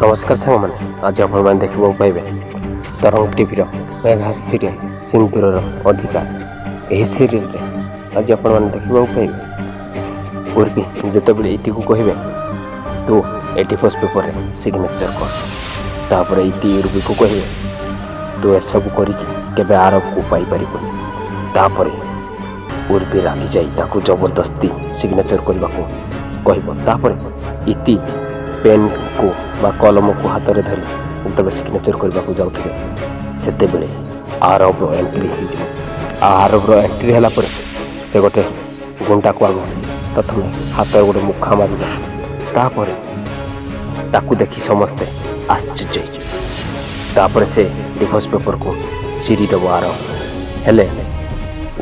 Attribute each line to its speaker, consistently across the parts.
Speaker 1: नमस्कार सांग मैंने आज आपण देखा पाइबे तरंग टीवी मेघा सीरियल सिंदूर अधिकार यही सीरियल आज आपण देखा पाइबे उर्वी जिते इति को कहे तू एटी फर्स्ट पेपर सिग्नेचर कर इति उर्वी को कहे तू एसबू कर आरब को पाइपर उर्वी रागी जाई जबरदस्ती सिग्नेचर करने कह इति पेन को बा कलम को हाथ में धरी जब सिग्नेचर करने को जाते से आरब एंट्री आरब एंट्री है से गोटे गुंडा को आग प्रथम हाथ गोटे मुखा मार ताकू देखी समस्ते आश्चर्य होपर से डिवोर्स पेपर को चिरीदेव आरब हेले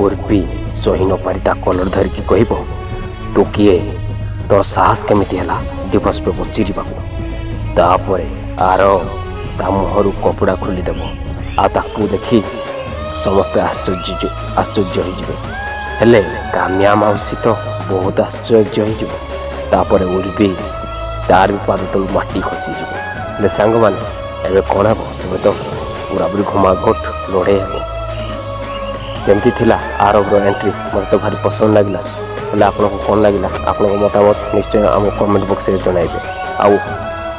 Speaker 1: उर्वी सही न पारी कलर धरिकी कह तू किए तोर साहस केमिति है डिवोर्स पेपर चिरीबा आरब ता मुहर कपड़ा खोलीदेव आकू देखी समस्ते आश्चर्य होले कामिया माउसी तो बहुत आश्चर्य होपर उर्वी तार भी पाद तल माटी खसीजे सांग मैंने कौन हे तुम्हें तो पूरा पूरी घुमाघट लड़े जमती थी आरब एंट्री मत तो भारी पसंद लगला हेल्ले आपको कौन लगला आप मतामत निश्चय आम कमेंट बॉक्स में जनइबे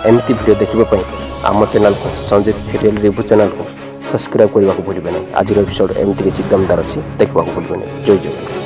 Speaker 1: आमती वीडियो देखापी आम चैनल को संजीत सीरियल रिव्यू चैनल को सब्सक्राइब करने को भूलें नहीं आज एपिसोड एमती किसी दमदार अच्छी देखा भूलें नहीं जय जगन्नाथ।